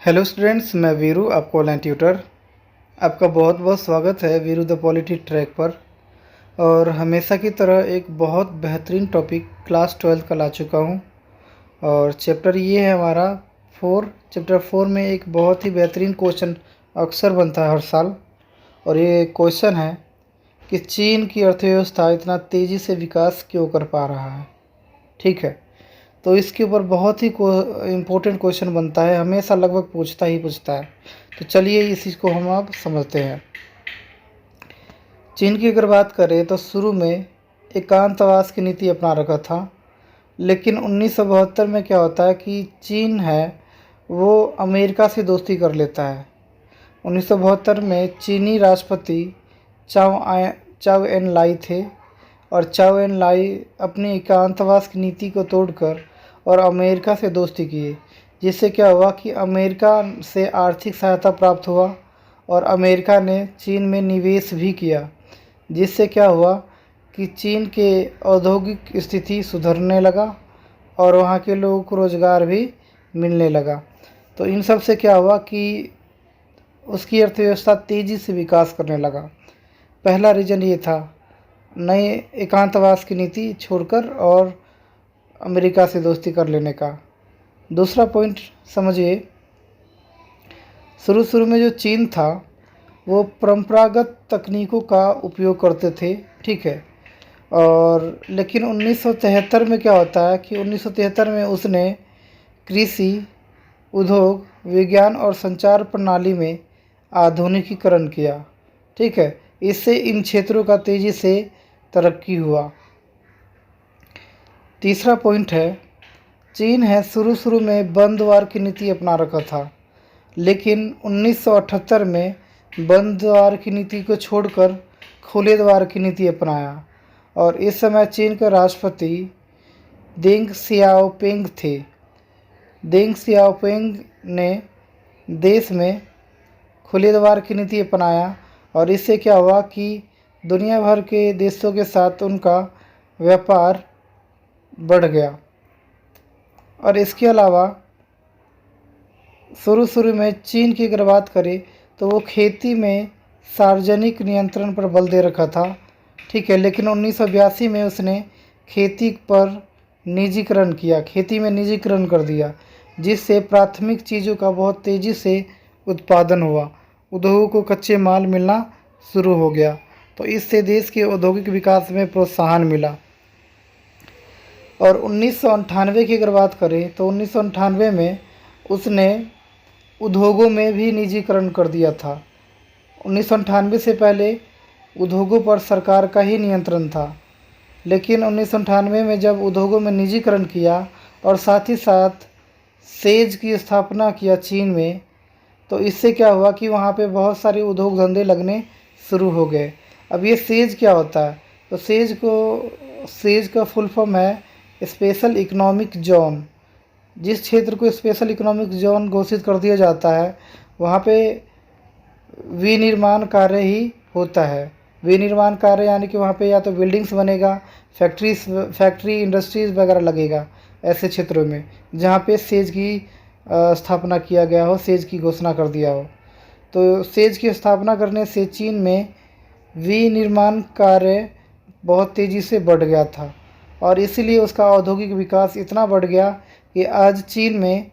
Hello students, मैं वीरू, आपका online tutor. आपका बहुत बहुत स्वागत है वीरू द पॉलिटी ट्रैक पर। और हमेशा की तरह एक बहुत बेहतरीन टॉपिक क्लास 12 का ला चुका हूँ। और चैप्टर ये है हमारा 4। चैप्टर 4 में एक बहुत ही बेहतरीन क्वेश्चन अक्सर बनता है हर साल। और ये क्वेश्चन है कि चीन की अर्थव्यवस्था इतना तेज़ी से विकास क्यों कर पा रहा है। ठीक है, तो इसके ऊपर बहुत ही इम्पोर्टेंट क्वेश्चन बनता है, हमेशा लगभग पूछता है। तो चलिए इसी को हम अब समझते हैं। चीन की अगर बात करें तो शुरू में एकांतवास की नीति अपना रखा था, लेकिन 1972 में क्या होता है कि चीन है वो अमेरिका से दोस्ती कर लेता है। 1972 में चीनी राष्ट्रपति चाओ एन लाई थे, और चाओ एन लाई अपनी एकांतवास की नीति को तोड़कर और अमेरिका से दोस्ती किए, जिससे क्या हुआ कि अमेरिका से आर्थिक सहायता प्राप्त हुआ और अमेरिका ने चीन में निवेश भी किया, जिससे क्या हुआ कि चीन के औद्योगिक स्थिति सुधरने लगा और वहाँ के लोगों को रोज़गार भी मिलने लगा। तो इन सब से क्या हुआ कि उसकी अर्थव्यवस्था तेज़ी से विकास करने लगा। पहला रीज़न ये था, नए एकांतवास की नीति छोड़कर और अमेरिका से दोस्ती कर लेने का। दूसरा पॉइंट समझिए, शुरू में जो चीन था वो परंपरागत तकनीकों का उपयोग करते थे, ठीक है। और लेकिन 1973 में क्या होता है कि 1973 में उसने कृषि, उद्योग, विज्ञान और संचार प्रणाली में आधुनिकीकरण किया, ठीक है। इससे इन क्षेत्रों का तेज़ी से तरक्की हुआ। तीसरा पॉइंट है, चीन है शुरू में बंद द्वार की नीति अपना रखा था, लेकिन 1978 में बंद द्वार की नीति को छोड़कर खुले द्वार की नीति अपनाया। और इस समय चीन के राष्ट्रपति देंग सियाओपिंग थे। देंग सियाओपिंग ने देश में खुले द्वार की नीति अपनाया, और इससे क्या हुआ कि दुनिया भर के देशों के साथ उनका व्यापार बढ़ गया। और इसके अलावा शुरू में चीन की अगर बात करें तो वो खेती में सार्वजनिक नियंत्रण पर बल दे रखा था, ठीक है। लेकिन 1982 में उसने खेती पर निजीकरण किया, खेती में निजीकरण कर दिया, जिससे प्राथमिक चीज़ों का बहुत तेज़ी से उत्पादन हुआ, उद्योगों को कच्चे माल मिलना शुरू हो गया। तो इससे देश के औद्योगिक विकास में प्रोत्साहन मिला। और 1998 की अगर बात करें तो 1998 में उसने उद्योगों में भी निजीकरण कर दिया था। 1998 से पहले उद्योगों पर सरकार का ही नियंत्रण था, लेकिन 1998 में जब उद्योगों में निजीकरण किया और साथ ही साथ सेज की स्थापना किया चीन में, तो इससे क्या हुआ कि वहाँ पे बहुत सारे उद्योग धंधे लगने शुरू हो गए। अब ये सेज क्या होता है, तो सेज का फुल फॉर्म है स्पेशल इकोनॉमिक जोन। जिस क्षेत्र को स्पेशल इकोनॉमिक जोन घोषित कर दिया जाता है वहाँ पे विनिर्माण कार्य ही होता है। विनिर्माण कार्य यानी कि वहाँ पे या तो बिल्डिंग्स बनेगा, फैक्ट्री इंडस्ट्रीज़ वगैरह लगेगा ऐसे क्षेत्रों में जहाँ पे सेज की स्थापना किया गया हो, सेज की घोषणा कर दिया हो। तो सेज की स्थापना करने से चीन में विनिर्माण कार्य बहुत तेज़ी से बढ़ गया था, और इसीलिए उसका औद्योगिक विकास इतना बढ़ गया कि आज चीन में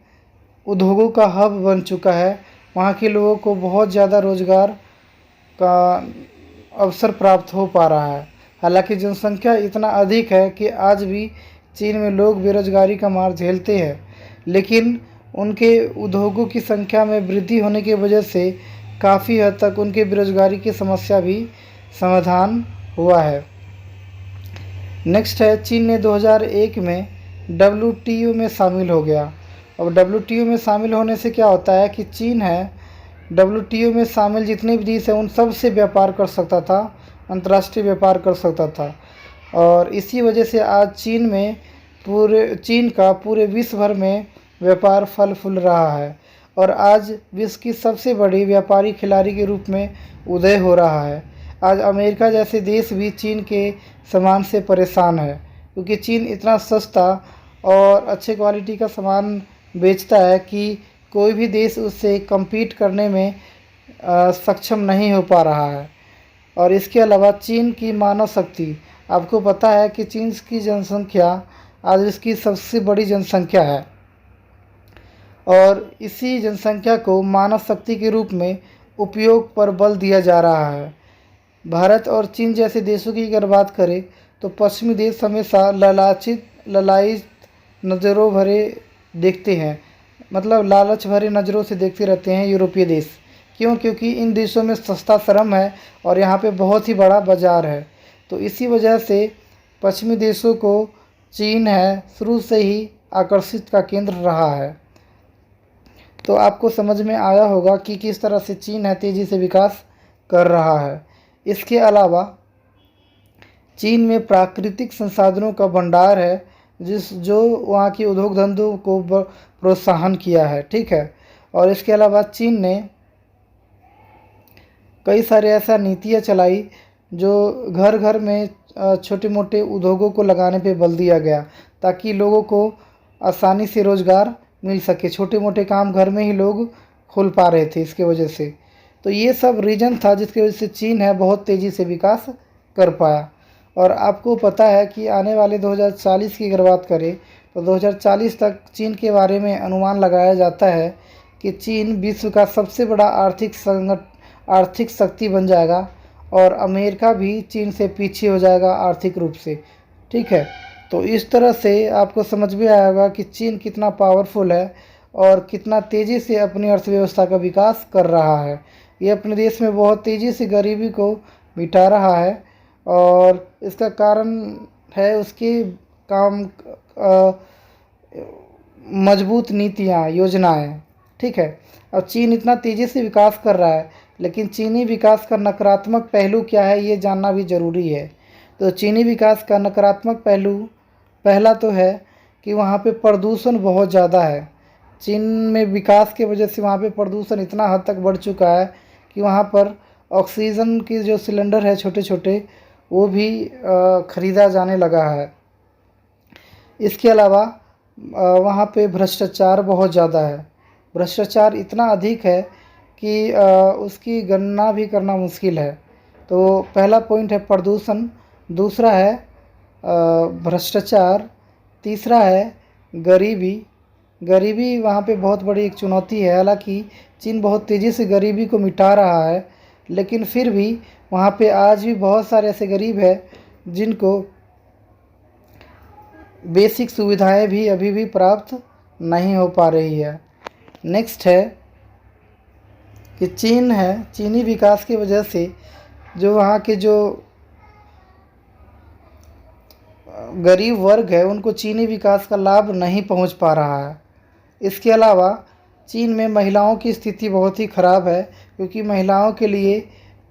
उद्योगों का हब बन चुका है। वहाँ के लोगों को बहुत ज़्यादा रोज़गार का अवसर प्राप्त हो पा रहा है। हालांकि जनसंख्या इतना अधिक है कि आज भी चीन में लोग बेरोजगारी का मार झेलते हैं, लेकिन उनके उद्योगों की संख्या में वृद्धि होने की वजह से काफ़ी हद तक उनके बेरोजगारी की समस्या भी समाधान हुआ है। नेक्स्ट है, चीन ने 2001 में WTO में शामिल हो गया। अब WTO में शामिल होने से क्या होता है कि चीन है WTO में शामिल जितने भी देश हैं उन सब से व्यापार कर सकता था, अंतर्राष्ट्रीय व्यापार कर सकता था। और इसी वजह से आज चीन का पूरे विश्व भर में व्यापार फल फूल रहा है, और आज विश्व की सबसे बड़ी व्यापारी खिलाड़ी के रूप में उदय हो रहा है। आज अमेरिका जैसे देश भी चीन के सामान से परेशान है, क्योंकि चीन इतना सस्ता और अच्छे क्वालिटी का सामान बेचता है कि कोई भी देश उससे compete करने में सक्षम नहीं हो पा रहा है। और इसके अलावा चीन की मानव शक्ति, आपको पता है कि चीन की जनसंख्या आज इसकी सबसे बड़ी जनसंख्या है और इसी जनसंख्या को मानव शक्ति के रूप में उपयोग पर बल दिया जा रहा है। भारत और चीन जैसे देशों की अगर बात करें तो पश्चिमी देश हमेशा ललायित नज़रों भरे देखते हैं, मतलब लालच भरे नज़रों से देखते रहते हैं यूरोपीय देश। क्यों? क्योंकि इन देशों में सस्ता श्रम है और यहाँ पे बहुत ही बड़ा बाज़ार है। तो इसी वजह से पश्चिमी देशों को चीन है शुरू से ही आकर्षित का केंद्र रहा है। तो आपको समझ में आया होगा कि किस तरह से चीन है तेज़ी से विकास कर रहा है। इसके अलावा चीन में प्राकृतिक संसाधनों का भंडार है जो वहाँ की उद्योग धंधों को प्रोत्साहन किया है, ठीक है। और इसके अलावा चीन ने कई सारे ऐसा नीतियाँ चलाई जो घर घर में छोटे मोटे उद्योगों को लगाने पे बल दिया गया ताकि लोगों को आसानी से रोज़गार मिल सके। छोटे मोटे काम घर में ही लोग खोल पा रहे थे इसके वजह से। तो ये सब रीज़न था जिसकी वजह से चीन है बहुत तेज़ी से विकास कर पाया। और आपको पता है कि आने वाले 2040 की अगर बात करें तो 2040 तक चीन के बारे में अनुमान लगाया जाता है कि चीन विश्व का सबसे बड़ा आर्थिक शक्ति बन जाएगा और अमेरिका भी चीन से पीछे हो जाएगा आर्थिक रूप से, ठीक है। तो इस तरह से आपको समझ में आएगा कि चीन कितना पावरफुल है और कितना तेज़ी से अपनी अर्थव्यवस्था का विकास कर रहा है। ये अपने देश में बहुत तेज़ी से गरीबी को मिटा रहा है और इसका कारण है उसकी मजबूत नीतियाँ, योजनाएं, ठीक है। अब चीन इतना तेज़ी से विकास कर रहा है लेकिन चीनी विकास का नकारात्मक पहलू क्या है ये जानना भी ज़रूरी है। तो चीनी विकास का नकारात्मक पहलू पहला तो है कि वहाँ पे प्रदूषण बहुत ज़्यादा है। चीन में विकास के वजह से वहाँ पे प्रदूषण इतना हद तक बढ़ चुका है कि वहाँ पर ऑक्सीजन की जो सिलेंडर है छोटे छोटे वो भी ख़रीदा जाने लगा है। इसके अलावा वहाँ पे भ्रष्टाचार बहुत ज़्यादा है। भ्रष्टाचार इतना अधिक है कि उसकी गणना भी करना मुश्किल है। तो पहला पॉइंट है प्रदूषण, दूसरा है भ्रष्टाचार, तीसरा है गरीबी वहाँ पे बहुत बड़ी एक चुनौती है। हालांकि चीन बहुत तेज़ी से गरीबी को मिटा रहा है लेकिन फिर भी वहाँ पे आज भी बहुत सारे ऐसे गरीब हैं जिनको बेसिक सुविधाएं भी अभी भी प्राप्त नहीं हो पा रही है। नेक्स्ट है कि चीनी विकास की वजह से जो वहाँ के जो गरीब वर्ग है उनको चीनी विकास का लाभ नहीं पहुँच पा रहा है। इसके अलावा चीन में महिलाओं की स्थिति बहुत ही ख़राब है क्योंकि महिलाओं के लिए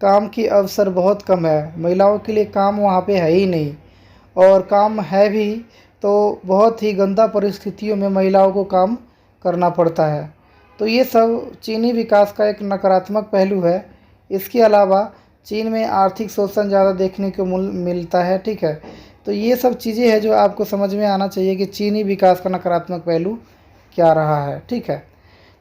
काम की अवसर बहुत कम है। महिलाओं के लिए काम वहाँ पे है ही नहीं और काम है भी तो बहुत ही गंदा परिस्थितियों में महिलाओं को काम करना पड़ता है। तो ये सब चीनी विकास का एक नकारात्मक पहलू है। इसके अलावा चीन में आर्थिक शोषण ज़्यादा देखने को मिलता है, ठीक है। तो ये सब चीज़ें हैं जो आपको समझ में आना चाहिए कि चीनी विकास का नकारात्मक पहलू क्या रहा है, ठीक है।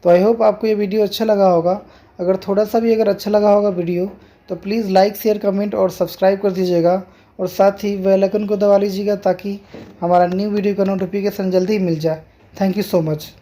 तो आई होप आपको ये वीडियो अच्छा लगा होगा। अगर थोड़ा सा भी अगर अच्छा लगा होगा वीडियो तो प्लीज़ लाइक शेयर कमेंट और सब्सक्राइब कर दीजिएगा और साथ ही बेल आइकन को दबा लीजिएगा ताकि हमारा न्यू वीडियो का नोटिफिकेशन जल्दी मिल जाए। Thank you so much.